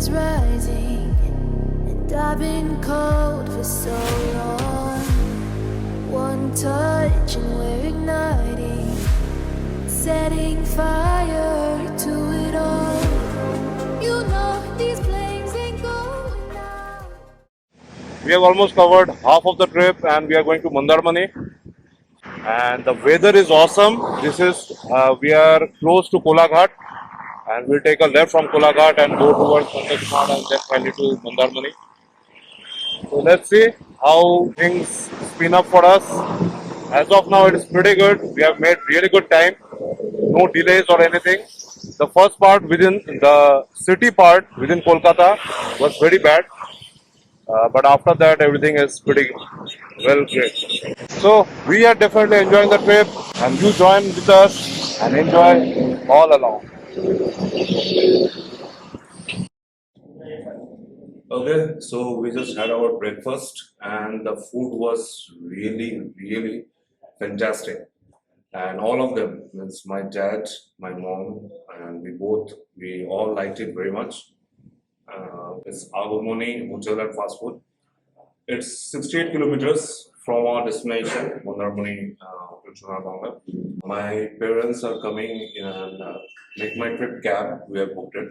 is rising, and I've been cold for so long. One touch and we're igniting, setting fire to it all. You know these flames ain't going out. We have almost covered half of the trip and we are going to Mandarmani. And the weather is awesome. We are close to Kolaghat and we'll take a left from Kolaghat and go towards Mandarmani and then finally to Mandarmani. So let's see how things spin up for us. As of now, it is pretty good. We have made really good time. No delays or anything. The first part within the city part within Kolkata was very bad. But after that, everything is pretty well great. So we are definitely enjoying the trip, and you join with us and enjoy all along. Okay, so we just had our breakfast, and the food was really fantastic. And all of them, means my dad, my mom, and we all liked it very much. It's Mandarmoni Hotel and Fast Food. It's 68 kilometers from our destination, Mandarmani, Bangla. My parents are coming and make my trip cab. We have booked it.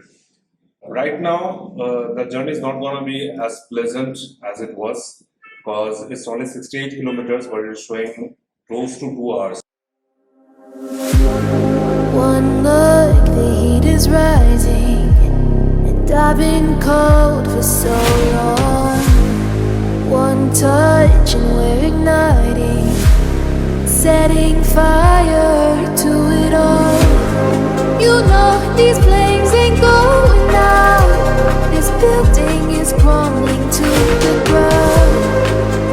Right now, the journey is not going to be as pleasant as it was because it's only 68 kilometers, but it's showing close to 2 hours. One look, the heat is rising, and I've been cold for so long. One touch and we're igniting, setting fire to it all. You know these flames ain't going out. This building is crumbling to the ground.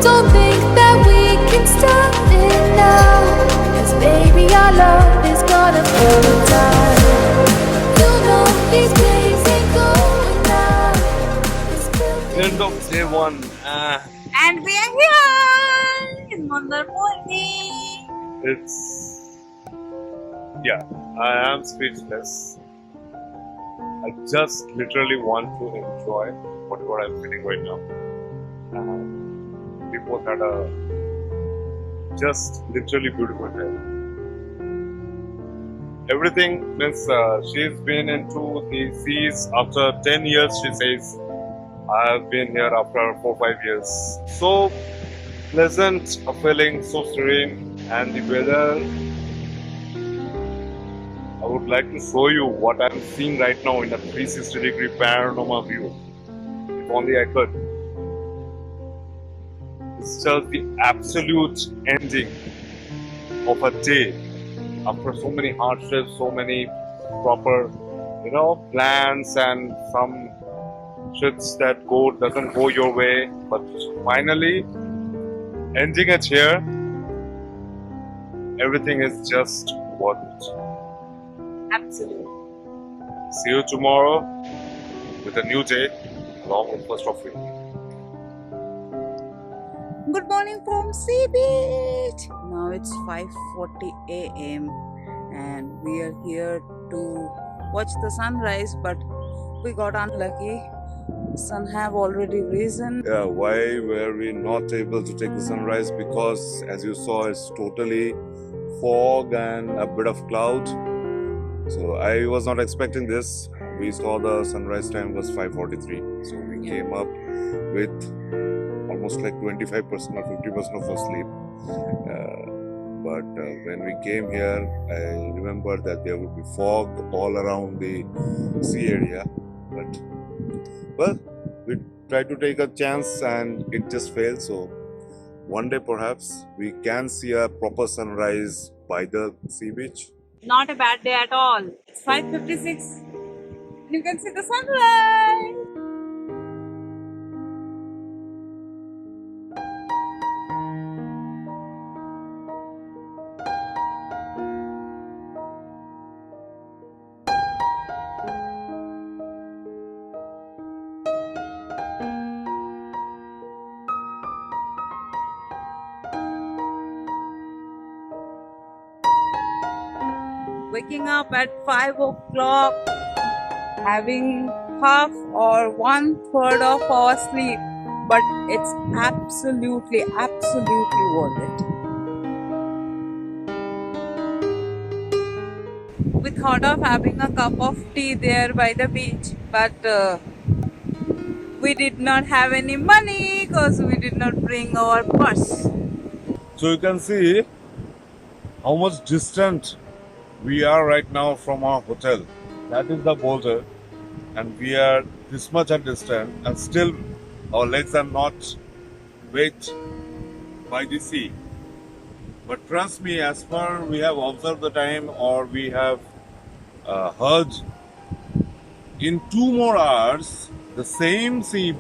Don't think that we can stop it now, 'cause baby our love is gonna burn down. You know these flames ain't going out. This building End of day one. And we are here in Mandarmoni. Yeah, I am speechless. I just literally want to enjoy whatever I'm feeling right now. We both had a just literally beautiful day. Everything means she's been into the seas after 10 years, she says. I have been here after 4-5 years. So pleasant a feeling, so serene, and the weather. I would like to show you what I'm seeing right now in a 360-degree panorama view. If only I could. It's just the absolute ending of a day after so many hardships, so many proper, plans and some shits that doesn't go your way, but finally ending it here. Everything is just worth it. Absolutely. See you tomorrow with a new day along with first of week. Good morning from Sea Beach. Now it's 5:40 a.m. and we are here to watch the sunrise, but we got unlucky. Sun have already risen. Yeah, why were we not able to take the sunrise? Because as you saw, it's totally fog and a bit of cloud. So I was not expecting this. We saw the sunrise time was 5:43. So we came up with almost like 25% or 50% of our sleep. But when we came here, I remembered that there would be fog all around the sea area. But well, we tried to take a chance and it just failed. So one day perhaps we can see a proper sunrise by the sea beach. Not a bad day at all. It's 5:56. You can see the sunrise. Waking up at 5 o'clock having half or one third of our sleep, but it's absolutely worth it. We thought of having a cup of tea there by the beach, but we did not have any money because we did not bring our purse. So you can see how much distant we are right now from our hotel. That is the boulder, and we are this much at distance, and still our legs are not wet by the sea. But trust me, as per we have observed the time, or we have heard, in 2 more hours, the same sea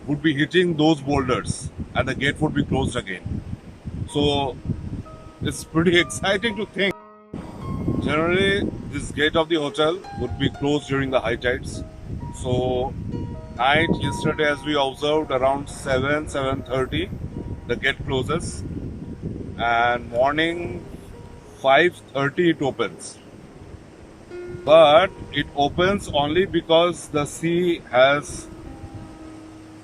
would be hitting those boulders, and the gate would be closed again. So it's pretty exciting to think. Generally, this gate of the hotel would be closed during the high tides. So night yesterday, as we observed, around 7:30, the gate closes, and morning 5:30 it opens. But it opens only because the sea has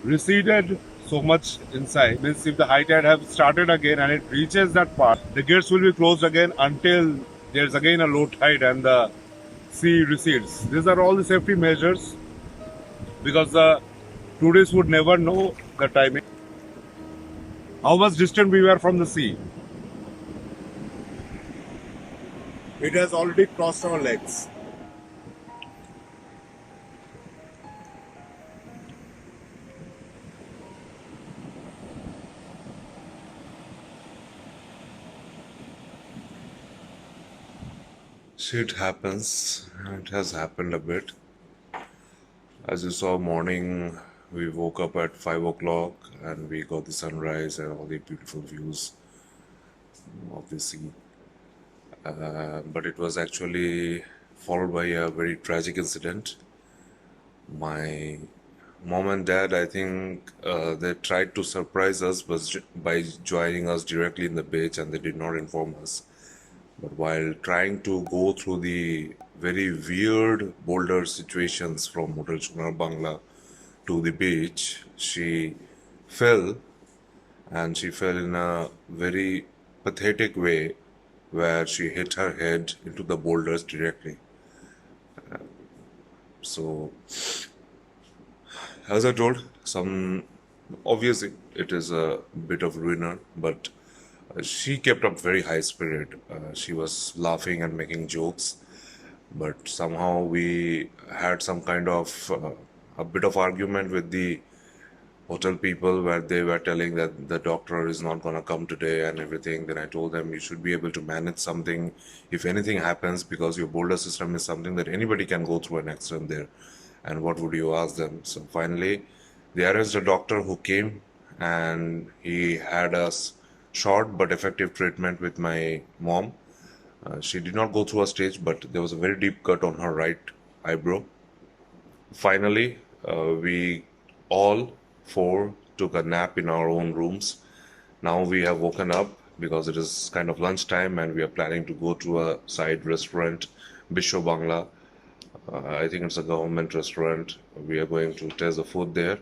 receded so much inside. Means if the high tide have started again and it reaches that part, the gates will be closed again until there's again a low tide and the sea recedes. These are all the safety measures because the tourists would never know the timing. How much distant we were from the sea. It has already crossed our legs. Shit happens. It has happened a bit. As you saw, morning we woke up at 5 o'clock and we got the sunrise and all the beautiful views of the sea. But it was actually followed by a very tragic incident. My mom and dad, I think, they tried to surprise us by joining us directly in the beach, and they did not inform us. But while trying to go through the very weird boulder situations from Hotel Sonar Bangla to the beach, she fell, and she fell in a very pathetic way where she hit her head into the boulders directly. So, as I told, obviously it is a bit of ruiner, but she kept up very high spirit. She was laughing and making jokes, but somehow we had some kind of a bit of argument with the hotel people where they were telling that the doctor is not going to come today and everything. Then I told them you should be able to manage something if anything happens, because your boulder system is something that anybody can go through an accident there. And what would you ask them? So finally, they arranged a doctor who came, and he had a short but effective treatment with my mom. She did not go through a stage, but there was a very deep cut on her right eyebrow. Finally, we all four took a nap in our own rooms. Now we have woken up because it is kind of lunchtime and we are planning to go to a side restaurant, Bisho Bangla. I think it's a government restaurant. We are going to taste the food there.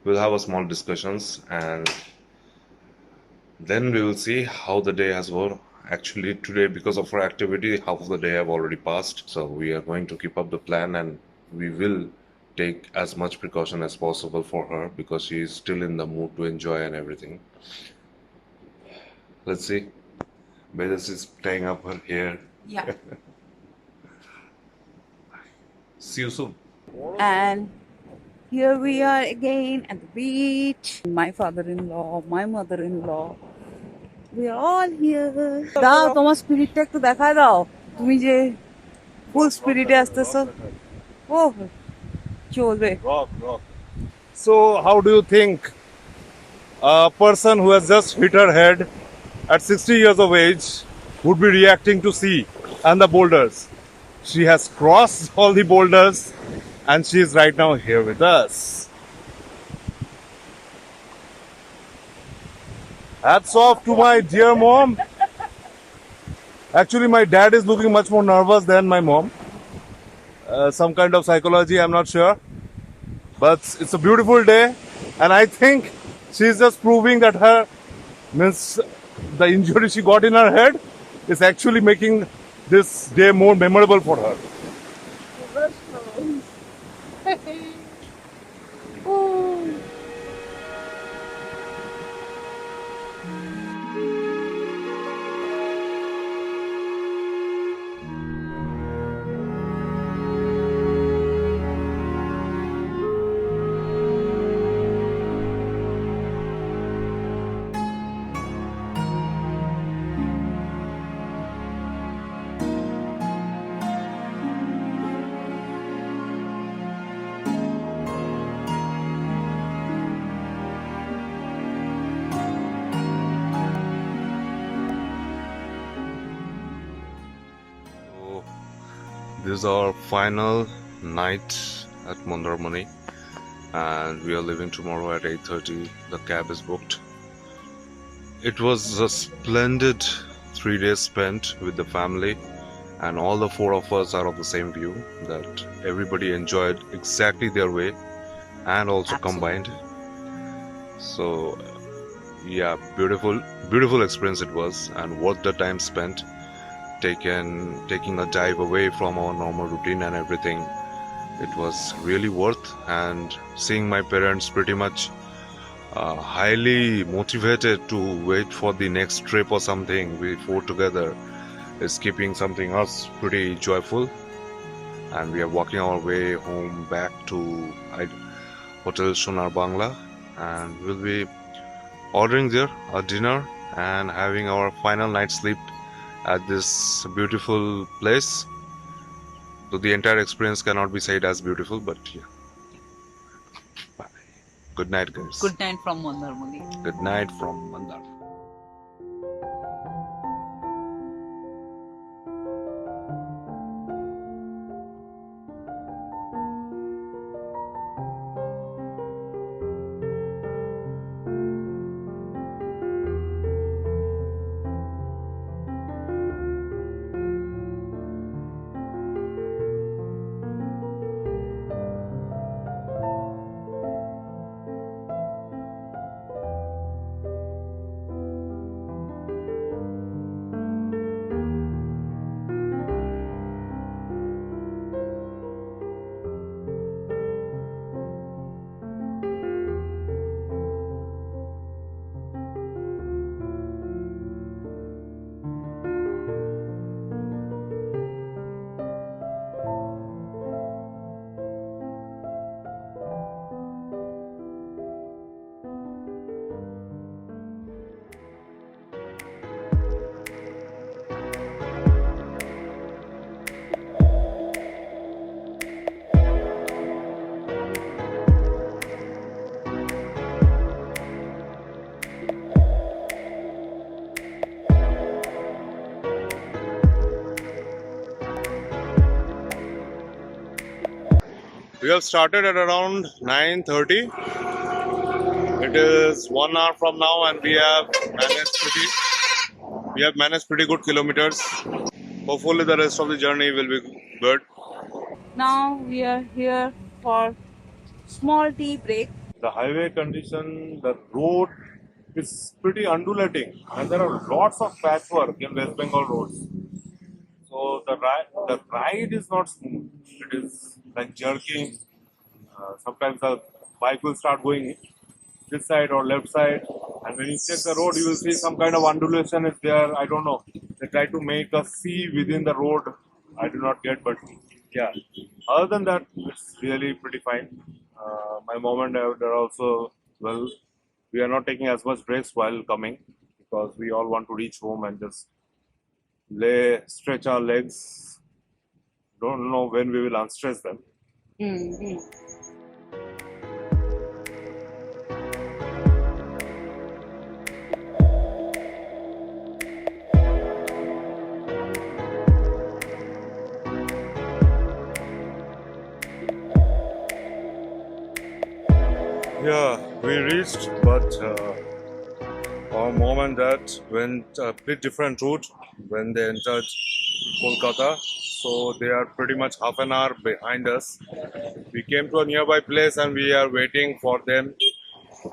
We'll have a small discussions, and then we will see how the day has gone. Actually, today, because of our activity, half of the day have already passed. So we are going to keep up the plan, and we will take as much precaution as possible for her because she is still in the mood to enjoy and everything. Let's see. Bedas is tying up her hair. Yeah. See you soon. And here we are again at the beach. My father-in-law, my mother-in-law. We are all here. দাও তোমার স্পিরিটটা একটু দেখা দাও, তুমি যে ফুল স্পিরিটে আসতেছো। ও চলবে। Rock. So, how do you think a person who has just hit her head at 60 years of age would be reacting to sea and the boulders? She has crossed all the boulders and she is right now here with us. Hats off to my dear mom. Actually, my dad is looking much more nervous than my mom. some kind of psychology, I'm not sure. But it's a beautiful day, and I think she's just proving that her means the injury she got in her head is actually making this day more memorable for her. So, this is our final night at Mandarmoni, and we are leaving tomorrow at 8:30. The cab is booked. It was a splendid 3 days spent with the family, and all the four of us are of the same view that everybody enjoyed exactly their way and also combined. So, yeah, beautiful experience it was, and worth the time spent. Taking a dive away from our normal routine and everything. It was really worth, and seeing my parents pretty much highly motivated to wait for the next trip or something we four together is keeping something us pretty joyful. And we are walking our way home back to Hotel Sonar Bangla, and we'll be ordering there a dinner and having our final night sleep at this beautiful place. So the entire experience cannot be said as beautiful, but yeah. Bye. Good night, guys. Good night from Mandarmoni. Good night from Mandar. We have started at around 9:30. It is 1 hour from now, and we have managed pretty good kilometers. Hopefully, the rest of the journey will be good. Now we are here for small tea break. The highway condition, the road is pretty undulating, and there are lots of patchwork in West Bengal roads. So the ride is not smooth. It is like jerking. Sometimes the bike will start going this side or left side, and when you check the road, you will see some kind of undulation is there. I don't know. They try to make a C within the road. I do not get, but yeah. Other than that, it's really pretty fine. My mom and dad are also well. We are not taking as much breaks while coming because we all want to reach home and just stretch our legs. Don't know when we will unstretch them. Yeah, we reached, but our mom and dad went a bit different route when they entered Kolkata. so they are pretty much half an hour behind us. We came to a nearby place and we are waiting for them,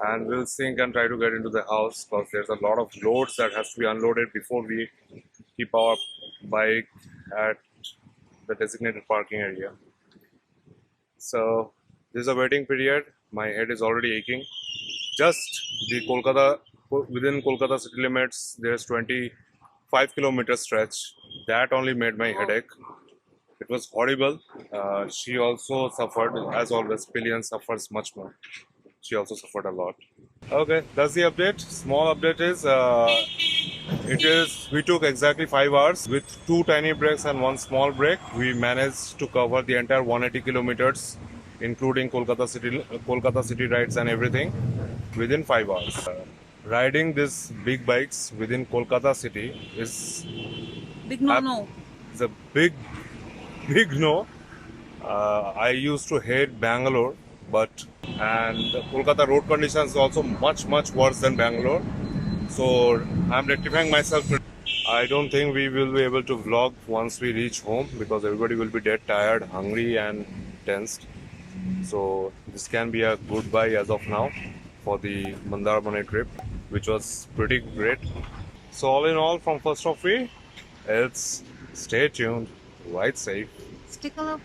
and we'll think and try to get into the house because there's a lot of loads that has to be unloaded before we keep our bike at the designated parking area. So this is a waiting period. My head is already aching. Just the Kolkata, within Kolkata city limits, there's 25-kilometer stretch. That only made my headache. It was horrible. She also suffered, as always. Pillion suffers much more. She also suffered a lot. Okay, that's the update. Small update is we took exactly 5 hours with 2 tiny breaks and 1 small break. We managed to cover the entire 180 kilometers, including Kolkata city rides and everything, within 5 hours. Riding these big bikes within Kolkata city Big no. is a big no. I used to hate Bangalore, and Kolkata road conditions also much worse than Bangalore. So I'm rectifying myself. I don't think we will be able to vlog once we reach home because everybody will be dead tired, hungry, and tensed. So this can be a goodbye as of now for the Mandarmani trip, which was pretty great. So all in all, from first of we, it's stay tuned, ride safe. Stick up.